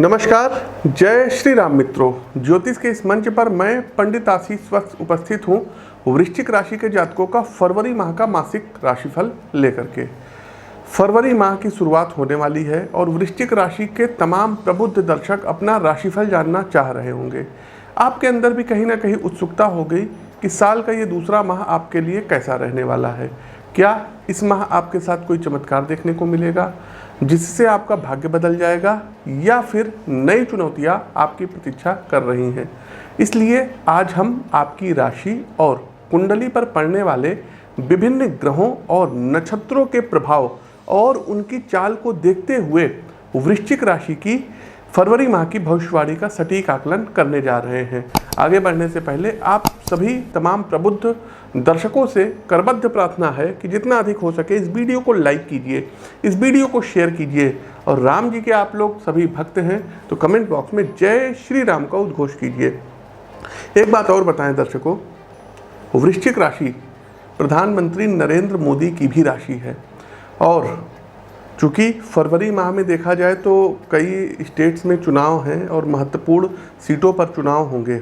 नमस्कार, जय श्री राम मित्रों। ज्योतिष के इस मंच पर मैं पंडित आशीष वत्स उपस्थित हूँ वृश्चिक राशि के जातकों का फरवरी माह का मासिक राशिफल लेकर के। फरवरी माह की शुरुआत होने वाली है और वृश्चिक राशि के तमाम प्रबुद्ध दर्शक अपना राशिफल जानना चाह रहे होंगे। आपके अंदर भी कहीं ना कहीं उत्सुकता हो गई कि साल का ये दूसरा माह आपके लिए कैसा रहने वाला है। क्या इस माह आपके साथ कोई चमत्कार देखने को मिलेगा जिससे आपका भाग्य बदल जाएगा, या फिर नई चुनौतियां आपकी प्रतीक्षा कर रही हैं। इसलिए आज हम आपकी राशि और कुंडली पर पड़ने वाले विभिन्न ग्रहों और नक्षत्रों के प्रभाव और उनकी चाल को देखते हुए वृश्चिक राशि की फरवरी माह की भविष्यवाणी का सटीक आकलन करने जा रहे हैं। आगे बढ़ने से पहले आप सभी तमाम प्रबुद्ध दर्शकों से करबद्ध प्रार्थना है कि जितना अधिक हो सके इस वीडियो को लाइक कीजिए, इस वीडियो को शेयर कीजिए, और राम जी के आप लोग सभी भक्त हैं तो कमेंट बॉक्स में जय श्री राम का उद्घोष कीजिए। एक बात और बताएं दर्शकों, वृश्चिक राशि प्रधानमंत्री नरेंद्र मोदी की भी राशि है और चूँकि फरवरी माह में देखा जाए तो कई स्टेट्स में चुनाव हैं और महत्वपूर्ण सीटों पर चुनाव होंगे।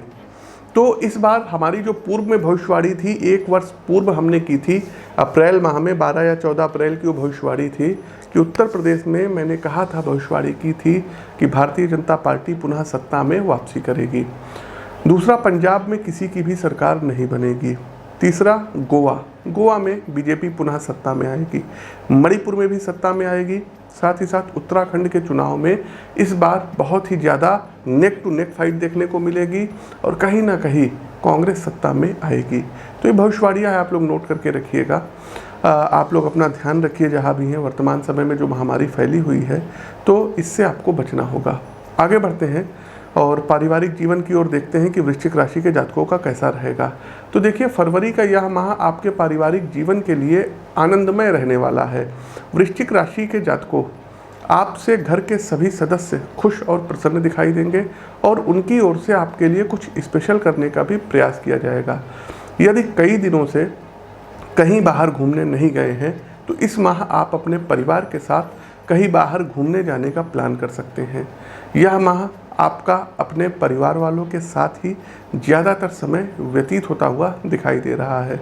तो इस बार हमारी जो पूर्व में भविष्यवाणी थी, एक वर्ष पूर्व हमने की थी अप्रैल माह में 12 या 14 अप्रैल की वो भविष्यवाणी थी कि उत्तर प्रदेश में मैंने कहा था, भविष्यवाणी की थी कि भारतीय जनता पार्टी पुनः सत्ता में वापसी करेगी। दूसरा, पंजाब में किसी की भी सरकार नहीं बनेगी। तीसरा, गोवा में बीजेपी पुनः सत्ता में आएगी। मणिपुर में भी सत्ता में आएगी। साथ ही साथ उत्तराखंड के चुनाव में इस बार बहुत ही ज़्यादा नेक टू नेक फाइट देखने को मिलेगी और कहीं ना कहीं कांग्रेस सत्ता में आएगी। तो ये भविष्यवाणियाँ है, आप लोग नोट करके रखिएगा। आप लोग अपना ध्यान रखिए जहाँ भी हैं। वर्तमान समय में जो महामारी फैली हुई है तो इससे आपको बचना होगा। आगे बढ़ते हैं और पारिवारिक जीवन की ओर देखते हैं कि वृश्चिक राशि के जातकों का कैसा रहेगा। तो देखिए, फरवरी का यह माह आपके पारिवारिक जीवन के लिए आनंदमय रहने वाला है। वृश्चिक राशि के जातकों, आपसे घर के सभी सदस्य खुश और प्रसन्न दिखाई देंगे और उनकी ओर से आपके लिए कुछ स्पेशल करने का भी प्रयास किया जाएगा। यदि कई दिनों से कहीं बाहर घूमने नहीं गए हैं तो इस माह आप अपने परिवार के साथ कहीं बाहर घूमने जाने का प्लान कर सकते हैं। यह माह आपका अपने परिवार वालों के साथ ही ज़्यादातर समय व्यतीत होता हुआ दिखाई दे रहा है।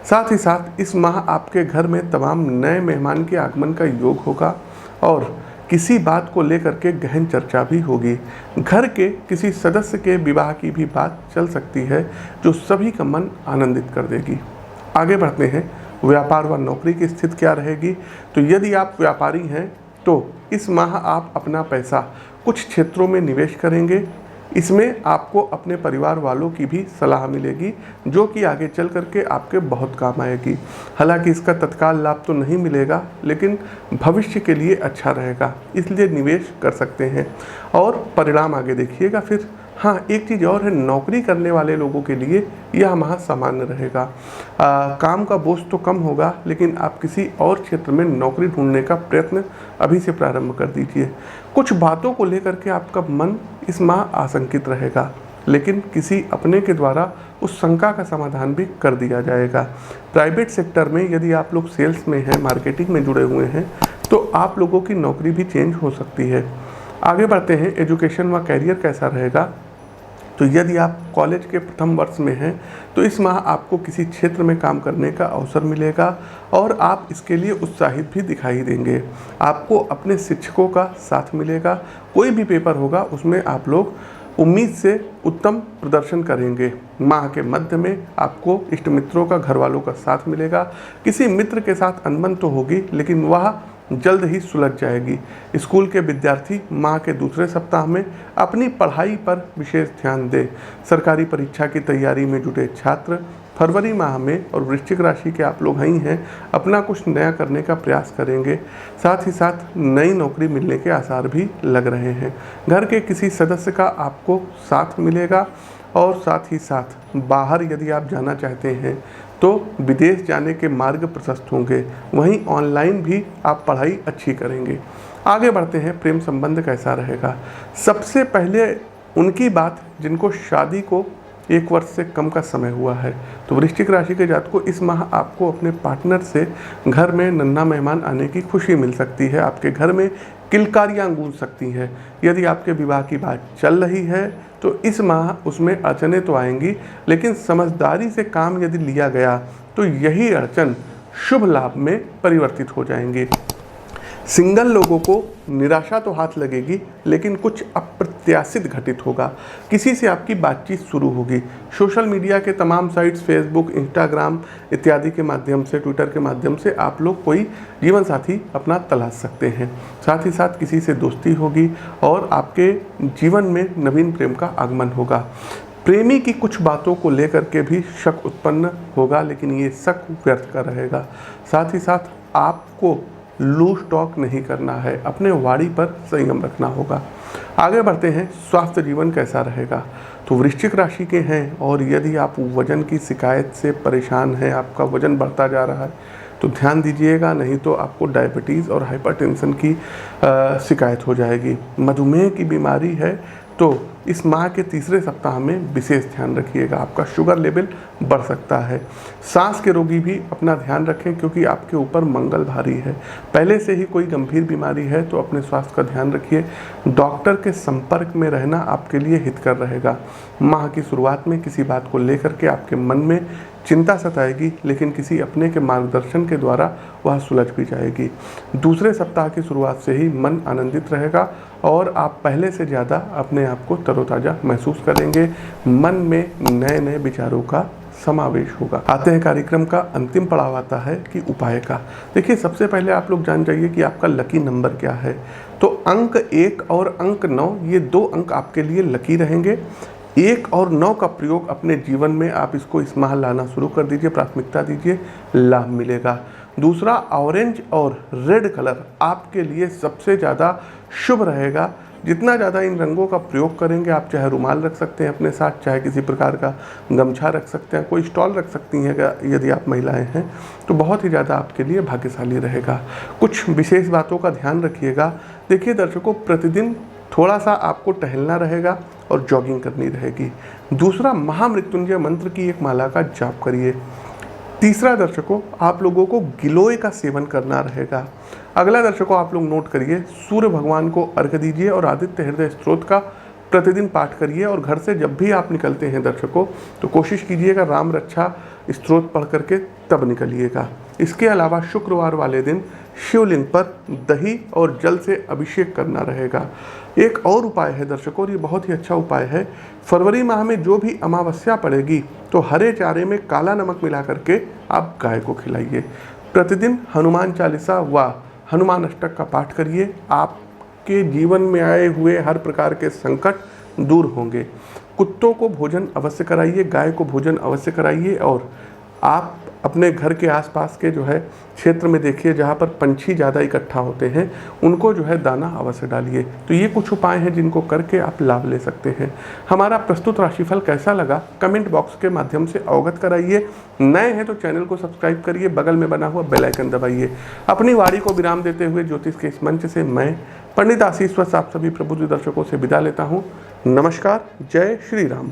साथ ही साथ इस माह आपके घर में तमाम नए मेहमान के आगमन का योग होगा और किसी बात को लेकर के गहन चर्चा भी होगी। घर के किसी सदस्य के विवाह की भी बात चल सकती है जो सभी का मन आनंदित कर देगी। आगे बढ़ते हैं, व्यापार व नौकरी की स्थिति क्या रहेगी। तो यदि आप व्यापारी हैं तो इस माह आप अपना पैसा कुछ क्षेत्रों में निवेश करेंगे। इसमें आपको अपने परिवार वालों की भी सलाह मिलेगी जो कि आगे चल करके आपके बहुत काम आएगी। हालांकि इसका तत्काल लाभ तो नहीं मिलेगा लेकिन भविष्य के लिए अच्छा रहेगा, इसलिए निवेश कर सकते हैं और परिणाम आगे देखिएगा। फिर हाँ, एक चीज़ और है, नौकरी करने वाले लोगों के लिए यह माह सामान्य रहेगा। काम का बोझ तो कम होगा लेकिन आप किसी और क्षेत्र में नौकरी ढूंढने का प्रयत्न अभी से प्रारंभ कर दीजिए। कुछ बातों को लेकर के आपका मन इस माह आशंकित रहेगा लेकिन किसी अपने के द्वारा उस शंका का समाधान भी कर दिया जाएगा। प्राइवेट सेक्टर में यदि आप लोग सेल्स में हैं, मार्केटिंग में जुड़े हुए हैं तो आप लोगों की नौकरी भी चेंज हो सकती है। आगे बढ़ते हैं, एजुकेशन व कैरियर कैसा रहेगा। तो यदि आप कॉलेज के प्रथम वर्ष में हैं तो इस माह आपको किसी क्षेत्र में काम करने का अवसर मिलेगा और आप इसके लिए उत्साहित भी दिखाई देंगे। आपको अपने शिक्षकों का साथ मिलेगा। कोई भी पेपर होगा उसमें आप लोग उम्मीद से उत्तम प्रदर्शन करेंगे। माह के मध्य में आपको इष्ट मित्रों का, घर वालों का साथ मिलेगा। किसी मित्र के साथ अनबन तो होगी लेकिन वह जल्द ही सुलझ जाएगी। स्कूल के विद्यार्थी माह के दूसरे सप्ताह में अपनी पढ़ाई पर विशेष ध्यान दें। सरकारी परीक्षा की तैयारी में जुटे छात्र फरवरी माह में, और वृश्चिक राशि के आप लोग ही हैं, अपना कुछ नया करने का प्रयास करेंगे। साथ ही साथ नई नौकरी मिलने के आसार भी लग रहे हैं। घर के किसी सदस्य का आपको साथ मिलेगा और साथ ही साथ बाहर यदि आप जाना चाहते हैं तो विदेश जाने के मार्ग प्रशस्त होंगे। वहीं ऑनलाइन भी आप पढ़ाई अच्छी करेंगे। आगे बढ़ते हैं, प्रेम संबंध कैसा रहेगा। सबसे पहले उनकी बात जिनको शादी को 1 वर्ष से कम का समय हुआ है, तो वृश्चिक राशि के जातकों इस माह आपको अपने पार्टनर से घर में नन्हा मेहमान आने की खुशी मिल सकती है। आपके घर में किलकारियाँ गूंज सकती हैं। यदि आपके विवाह की बात चल रही है तो इस माह उसमें अड़चनें तो आएंगी, लेकिन समझदारी से काम यदि लिया गया तो यही अड़चन शुभ लाभ में परिवर्तित हो जाएंगे। सिंगल लोगों को निराशा तो हाथ लगेगी, लेकिन कुछ अप्रत्याशित घटित होगा। किसी से आपकी बातचीत शुरू होगी। सोशल मीडिया के तमाम साइट्स, फेसबुक, इंस्टाग्राम इत्यादि के माध्यम से, ट्विटर के माध्यम से आप लोग कोई जीवन साथी अपना तलाश सकते हैं। साथ ही साथ किसी से दोस्ती होगी और आपके जीवन में नवीन प्रेम का आगमन होगा। प्रेमी की कुछ बातों को लेकर के भी शक उत्पन्न होगा, लेकिन ये शक व्यर्थ का रहेगा। साथ ही साथ आपको लूज टॉक नहीं करना है, अपने वाणी पर संयम रखना होगा। आगे बढ़ते हैं, स्वास्थ्य जीवन कैसा रहेगा। तो वृश्चिक राशि के हैं और यदि आप वजन की शिकायत से परेशान हैं, आपका वजन बढ़ता जा रहा है तो ध्यान दीजिएगा, नहीं तो आपको डायबिटीज़ और हाइपरटेंशन की शिकायत हो जाएगी। मधुमेह की बीमारी है तो इस माह के तीसरे सप्ताह में विशेष ध्यान रखिएगा, आपका शुगर लेवल बढ़ सकता है। सांस के रोगी भी अपना ध्यान रखें क्योंकि आपके ऊपर मंगल भारी है। पहले से ही कोई गंभीर बीमारी है तो अपने स्वास्थ्य का ध्यान रखिए। डॉक्टर के संपर्क में रहना आपके लिए हितकर रहेगा। माह की शुरुआत में किसी बात को लेकर के आपके मन में चिंता सताएगी, लेकिन किसी अपने के मार्गदर्शन के द्वारा वह सुलझ भी जाएगी। दूसरे सप्ताह की शुरुआत से ही मन आनंदित रहेगा और आप पहले से ज़्यादा अपने आप को तरोताज़ा महसूस करेंगे। मन में नए नए विचारों का समावेश होगा। आते हैं कार्यक्रम का अंतिम पड़ाव आता है कि उपाय का। देखिए, सबसे पहले आप लोग जान जाइए कि आपका लकी नंबर क्या है। तो अंक 1 और अंक 9, ये 2 अंक आपके लिए लकी रहेंगे। 1 और 9 का प्रयोग अपने जीवन में आप इसको इस माह लाना शुरू कर दीजिए, प्राथमिकता दीजिए, लाभ मिलेगा। दूसरा, ऑरेंज और रेड कलर आपके लिए सबसे ज़्यादा शुभ रहेगा। जितना ज़्यादा इन रंगों का प्रयोग करेंगे, आप चाहे रुमाल रख सकते हैं अपने साथ, चाहे किसी प्रकार का गमछा रख सकते हैं, कोई स्टॉल रख सकती हैं यदि आप महिलाएं हैं, तो बहुत ही ज़्यादा आपके लिए भाग्यशाली रहेगा। कुछ विशेष बातों का ध्यान रखिएगा। देखिए दर्शकों, प्रतिदिन थोड़ा सा आपको टहलना रहेगा और जॉगिंग करनी रहेगी। दूसरा, महामृत्युंजय मंत्र की एक माला का जाप करिए। तीसरा दर्शकों, आप लोगों को गिलोय का सेवन करना रहेगा। अगला दर्शकों, आप लोग नोट करिए, सूर्य भगवान को अर्घ्य दीजिए और आदित्य हृदय स्तोत्र का प्रतिदिन पाठ करिए। और घर से जब भी आप निकलते हैं दर्शकों, तो कोशिश कीजिएगा राम रक्षा स्तोत्र पढ़ करके तब निकलिएगा। इसके अलावा शुक्रवार वाले दिन शिवलिंग पर दही और जल से अभिषेक करना रहेगा। एक और उपाय है दर्शकों, और ये बहुत ही अच्छा उपाय है। फरवरी माह में जो भी अमावस्या पड़ेगी तो हरे चारे में काला नमक मिला करके आप गाय को खिलाइए। प्रतिदिन हनुमान चालीसा व हनुमान अष्टक का पाठ करिए। आपके जीवन में आए हुए हर प्रकार के संकट दूर होंगे। कुत्तों को भोजन अवश्य कराइए, गाय को भोजन अवश्य कराइए। और आप अपने घर के आसपास के जो है क्षेत्र में देखिए, जहाँ पर पंछी ज़्यादा इकट्ठा होते हैं, उनको जो है दाना अवश्य डालिए। तो ये कुछ उपाय हैं जिनको करके आप लाभ ले सकते हैं। हमारा प्रस्तुत राशिफल कैसा लगा कमेंट बॉक्स के माध्यम से अवगत कराइए। नए हैं तो चैनल को सब्सक्राइब करिए, बगल में बना हुआ बेल आइकन दबाइए। अपनी वाणी को विराम देते हुए ज्योतिष के इस मंच से मैं पंडित आशीष वत्स आप सभी प्रबुद्ध दर्शकों से विदा लेता हूँ। नमस्कार, जय श्री राम।